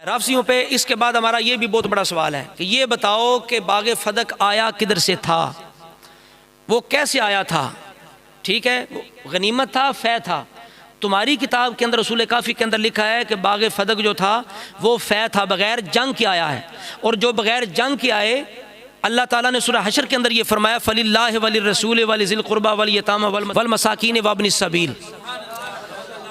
राफसियों पे इसके बाद हमारा ये भी बहुत बड़ा सवाल है कि ये बताओ कि बाग फदक आया किधर से था, वो कैसे आया था। ठीक है, गनीमत था, फ़ै था। तुम्हारी किताब के अंदर रसूल काफ़ी के अंदर लिखा है कि बाग फदक जो था वो फ़ै था, बग़ैर जंग के आया है। और जो बग़ैर जंग के आए, अल्लाह ताला ने सूरह हशर के अंदर ये फरमाया फ़लिल्लाहि वलिर्रसूल वलिज़िल क़ुरबा वल-यतामा वल मसाकीन वब्निस सबील।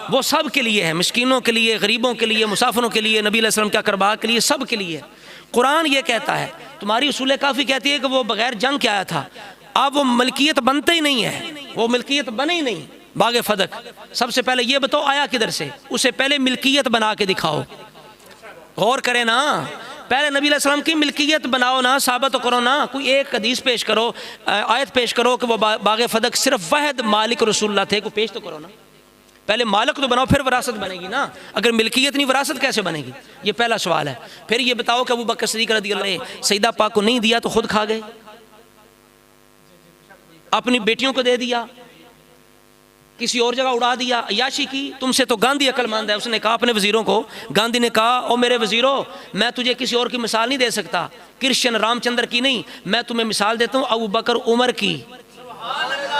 वो सब के लिए है, मिस्कीनों के लिए, गरीबों के लिए, मुसाफिरों के लिए, नबी अलैहि सल्लम के अक़रबा के लिए, सब के लिए। कुरान ये कहता है, तुम्हारी उसूल काफ़ी कहती है कि वो बग़ैर जंग के आया था। अब वो मिल्कियत बनता ही नहीं है, वो मिल्कियत बने ही नहीं बाग फदक। सबसे पहले ये बताओ आया किधर से, उसे पहले मिल्कियत बना के दिखाओ। गौर करें ना, पहले नबी अलैहि सल्लम की मिल्कियत बनाओ ना, साबित तो करो ना। कोई एक हदीस पेश करो, आयत पेश करो कि वो बाग फदक सिर्फ वाहिद मालिक रसूलुल्लाह थे, को पेश तो करो ना। पहले मालिक तो बनाओ, फिर विरासत बनेगी ना। अगर मिल्कियत नहीं, विरासत कैसे बनेगी? ये पहला सवाल है। फिर ये बताओ कि अबू बकर सिद्दीक़ रज़ियल्लाहु अन्हु सईदा पाक को नहीं दिया तो खुद खा गए, अपनी बेटियों को दे दिया, किसी और जगह उड़ा दिया, अय्याशी की। तुमसे तो गांधी अक्लमंद है, उसने कहा अपने वजीरों को, गांधी ने कहा ओ मेरे वजीरों, मैं तुझे किसी और की मिसाल नहीं दे सकता, कृष्ण रामचंद्र की नहीं, मैं तुम्हें मिसाल देता हूँ अबू बकर उमर की।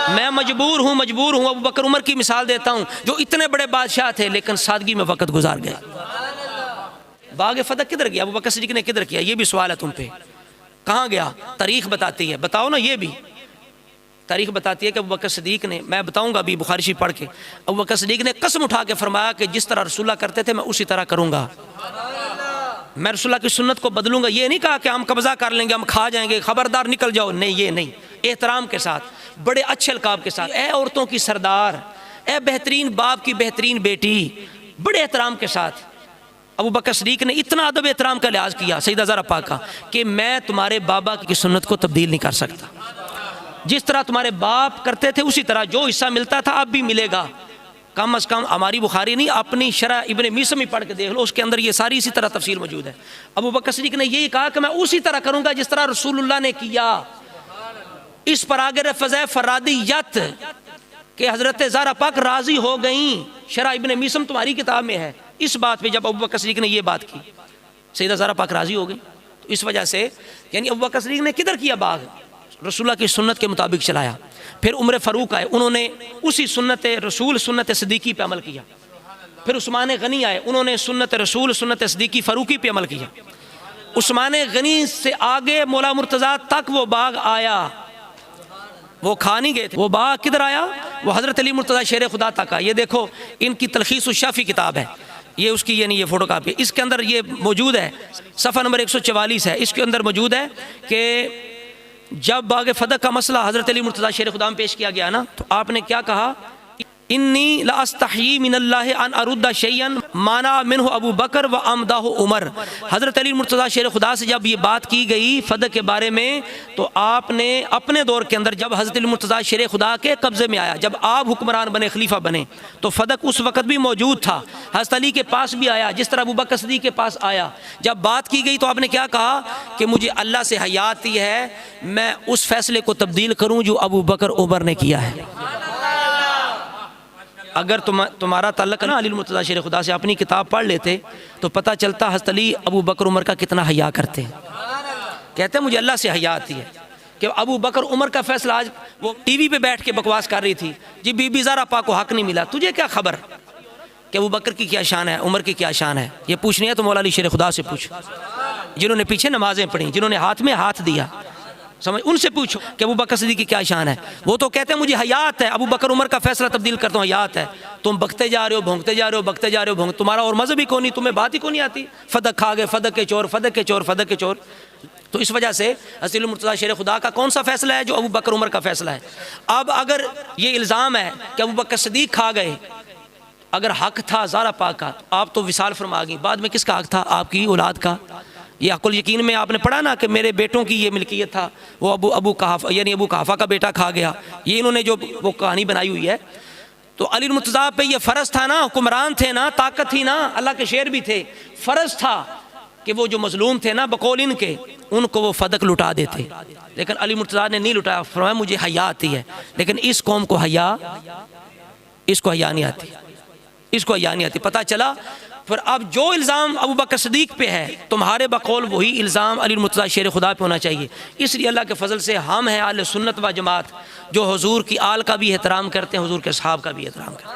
मैं मजबूर हूँ अबू बकर उमर की मिसाल देता हूँ, जो इतने बड़े बादशाह थे लेकिन सादगी में वक़्त गुजार गए। बाग फदक किधर गया, अबू बकर सिद्दीक़ ने किधर किया? ये भी सवाल है तुम पे। कहाँ गया? तारीख़ बताती है, बताओ ना। ये भी तारीख़ बताती है कि अबू बकर सिद्दीक़ ने, मैं बताऊँगा अभी बुखारी शरीफ पढ़ के, अबू बकर सिद्दीक़ ने कसम उठा के फरमाया कि जिस तरह रसूलुल्लाह करते थे मैं उसी तरह करूँगा, मैं रसूलुल्लाह की सुन्नत को बदलूँगा। ये नहीं कहा कि हम कब्ज़ा कर लेंगे, हम खा जाएंगे, खबरदार निकल जाओ, नहीं, ये नहीं। एहतराम के साथ, बड़े अच्छे अलकाब के साथ, ए औरतों की सरदार, ए बेहतरीन बाप की बेहतरीन बेटी, बड़े एहतराम के साथ अबू बकर सिद्दीक़ ने इतना अदब एहतराम का लिहाज किया सईदा ज़हरा पाक का कि मैं तुम्हारे बाबा की सुन्नत को तब्दील नहीं कर सकता। जिस तरह तुम्हारे बाप करते थे उसी तरह जो हिस्सा मिलता था अब भी मिलेगा। कम अज़ कम हमारी बुखारी नहीं, अपनी शरह इब्ने मीसम ही पढ़ के देख लो, उसके अंदर ये सारी इसी तरह तफसील मौजूद है। अबू बकर सिद्दीक़ ने यही कहा कि मैं उसी तरह करूँगा जिस तरह रसूलुल्लाह ने किया। इस पर आगे रफ़ज़ फ़रादियत कि हज़रत ज़हरा पाक राज़ी हो गई, शरह इब्ने मीसम तुम्हारी किताब में है। इस बात पे जब अबू बकर सिद्दीक़ ने ये बात की, सईदा ज़हरा पाक राज़ी हो गई। तो इस वजह से यानी अबू बकर सिद्दीक़ ने किधर किया बाग, रसूलुल्लाह की सुन्नत के मुताबिक चलाया। फिर उमर फ़ारूक आए, उन्होंने उसी सुन्नत रसूल सुन्नत सिद्दीकी पे अमल किया। फिर उस्मान गनी आए, उन्होंने सुन्नत रसूल सुन्नत सिद्दीकी फ़ारूकी पे अमल किया। उस्मान गनी से आगे मौला मुर्तज़ा तक वो बाग आया, वो खा नहीं गए थे। वो बाग किधर आया? वो हज़रत अली मुर्तज़ा शेर खुदा तक आया। ये देखो, इनकी तलखीस उश-शाफ़ी किताब है, ये उसकी ये नहीं, ये फ़ोटो कापी है, इसके अंदर ये मौजूद है, सफ़ा नंबर 144 है। इसके अंदर मौजूद है कि जब बाग फदक का मसला हज़रत अली मुर्तज़ा शेर खुदा में पेश किया गया ना, तो आपने क्या कहा? इन्नी ला अस्तही मिनल्लाहि अन अरुद्दा शैयन माना मिन्हु अबू बकर व अमदाहु उमर। हज़रत अली मुर्तज़ा शेर खुदा से जब ये बात की गई फ़दक के बारे में, तो आपने अपने दौर के अंदर जब हज़रत अली मुर्तज़ा शेर खुदा के कब्ज़े में आया, जब आप हुक्मरान बने, खलीफा बने, तो फ़दक उस वक़्त भी मौजूद था। हज़रत अली के पास भी आया जिस तरह अबू बकर सिद्दीक़ के पास आया। जब बात की गई तो आपने क्या कहा कि मुझे अल्लाह से हया आती है, मैं उस फ़ैसले को तब्दील करूँ जो अबू बकर उमर ने किया है। अगर तुम्हारा ताल्लुक़ ना अली मुर्तज़ा शेर खुदा से, अपनी किताब पढ़ लेते तो पता चलता हज़रत अली अबू बकर उमर का कितना हया करते हैं। कहते हैं मुझे अल्लाह से हया आती है कि अबू बकर उमर का फ़ैसला, आज वो टीवी पे बैठ के बकवास कर रही थी जी बीबी ज़हरा पाक को हक़ नहीं मिला, तुझे क्या खबर कि अबू बकर की क्या शान है, उमर की क्या शान है। ये पूछनी है तो मौला अली शेर खुदा से पूछ, जिन्होंने पीछे नमाज़ें पढ़ी, जिन्होंने हाथ में हाथ दिया, समझ, उनसे पूछो कि अबू बकर सिद्दीक़ की क्या शान है। वो तो कहते हैं मुझे हयात है, अबू बकर उमर का फैसला तब्दील करता हूँ, हयात है। तुम बकते जा रहे हो, भोंकते जा रहे हो, बकते जा रहे हो, तुम्हारा और मज़हब ही कौन नहीं, तुम्हें बात ही कौन नहीं आती। फ़दक खा गए, फ़दक के चोर, फ़दक के चोर, फ़दक के चोर। तो इस वजह से हज़रत अली मुर्तज़ा शेर खुदा का कौन सा फ़ैसला है? जो अबू बकर उमर का फ़ैसला है। अब अगर ये इल्ज़ाम है कि अबू बकर सिद्दीक़ खा गए, अगर हक़ था ज़हरा पाक का, तो आप तो विसाल फरमा गई, बाद में किसका हक़ था? आपकी औलाद का। ये अकुल यकीन में आपने पढ़ा ना कि मेरे बेटों की ये मिल्कियत था, वो अबू कहाफ़ा यानी अबू कहाफ़ा का बेटा खा गया। ये इन्होंने जो वो कहानी बनाई हुई है। तो अली मुर्तज़ा पे ये फ़र्ज़ था ना, हुक्मरान थे ना, ताकत थी ना, अल्लाह के शेर भी थे, फ़र्ज़ था कि वो जो मज़लूम थे ना बकौल इनके, उनको वो फ़दक लुटा देते। लेकिन अली मुर्तज़ा ने नहीं लुटाया, फरमाया मुझे हया आती है। लेकिन इस कौम को हया, इसको हया नहीं आती, इसको हया नहीं आती। पता चला फिर अब जो इल्ज़ाम अबू बकर सिद्दीक पे है तुम्हारे बकौल वही इल्ज़ाम अली मुर्तज़ा शेर खुदा पे होना चाहिए। इसलिए अल्लाह के फजल से हम हैं आले सुन्नत व जमात जो हुजूर की आल का भी एहतराम करते हैं, हुजूर के असहाब का भी एहतराम करते हैं।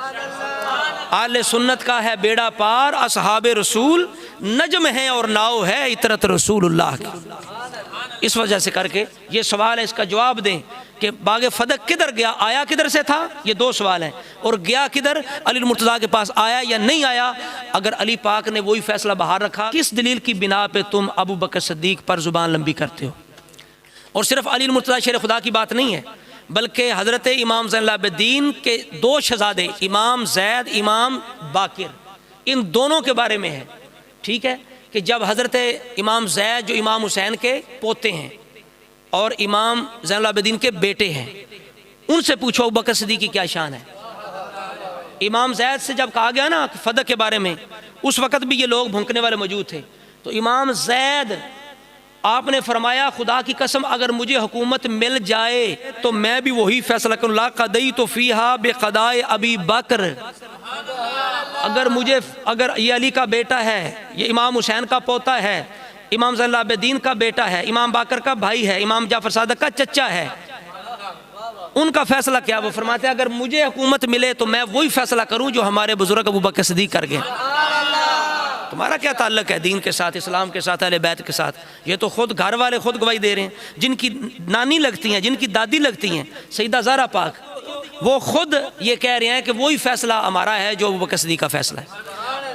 आले सुन्नत का है बेड़ा पार, असहाबे रसूल नजम है और नाव है इतरत रसूलुल्लाह की। इस वजह से करके ये सवाल है, इसका जवाब दें कि बागे फदक किधर गया, आया किधर से था, ये दो सवाल हैं। और गया किधर, अली मुर्तज़ा के पास आया या नहीं आया। अगर अली पाक ने वही फैसला बाहर रखा, किस दलील की बिना पे तुम अबू बकर सिद्दीक पर जुबान लंबी करते हो। और सिर्फ अली मुर्तज़ा शेर खुदा की बात नहीं है, बल्कि हज़रत इमाम ज़ैनुल आबिदीन के दो शहज़ादे इमाम ज़ैद इमाम बाकिर, इन दोनों के बारे में है। ठीक है कि जब हज़रत इमाम ज़ैद जो इमाम हुसैन के पोते हैं और इमाम ज़ैनुल आबिदीन के बेटे हैं, उनसे पूछो अबू बकर सिद्दीक की क्या शान है। इमाम ज़ैद से जब कहा गया ना फदक के बारे में, उस वक़्त भी ये लोग भुंकने वाले मौजूद थे। तो इमाम ज़ैद आपने फरमाया खुदा की कसम अगर मुझे हुकूमत मिल जाए तो मैं भी वही फैसला करूँ, ला क़दई तो फ़ीहा बेक़दाए अबी बकर। अगर ये अली का बेटा है, ये इमाम हुसैन का पोता है, इमाम ज़ैनुल आबिदीन का बेटा है, इमाम बाकर का भाई है, इमाम जाफ़र सादिक का चचा है, उनका फैसला क्या। वो फरमाते हैं अगर मुझे हुकूमत मिले तो मैं वही फैसला करूं जो हमारे बुजुर्ग अबू बकर सिद्दीक कर गए। तुम्हारा क्या ताल्लुक है दीन के साथ, इस्लाम के साथ, अहले बैत के साथ। ये तो खुद घर वाले खुद गवाही दे रहे हैं, जिनकी नानी लगती हैं, जिनकी दादी लगती हैं, सईदा ज़हरा पाक, वो खुद ये कह रहे हैं कि वही फैसला हमारा है जो अबू बकर सिद्दीक का फैसला है।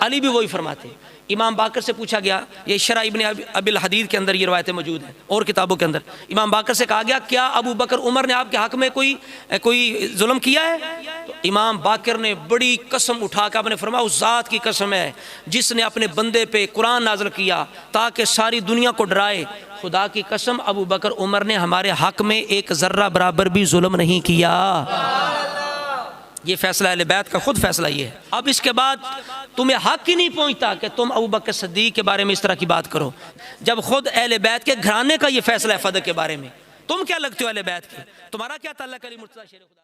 अली भी वही फरमाते हैं। इमाम बाकर से पूछा गया, ये शरा इब्न अबिल हदीद के अंदर ये रवायतें मौजूद हैं और किताबों के अंदर, इमाम बाकर से कहा गया क्या अबू बकर उमर ने आपके हक़ में कोई जुल्म किया है। तो इमाम बाकर ने बड़ी कसम उठा कर आपने फरमाया उस ज़ात की कसम है जिसने अपने बंदे पे कुरान नाज़िल किया ताकि सारी दुनिया को डराए, खुदा की कसम अबू बकर उमर ने हमारे हक़ में एक ज़र्रा बराबर भी जुल्म नहीं किया। ये फैसला अहले बैत का खुद फैसला ये है। अब इसके बाद तुम्हें हक ही नहीं पहुंचता कि तुम अबू बकर सिद्दीक के बारे में इस तरह की बात करो, जब खुद अहले बैत के घराने का ये फैसला है फदक के बारे में। तुम क्या लगते हो अहले बैत के, तुम्हारा क्या ताल्लुक अली मुर्तज़ा शेर खुदा।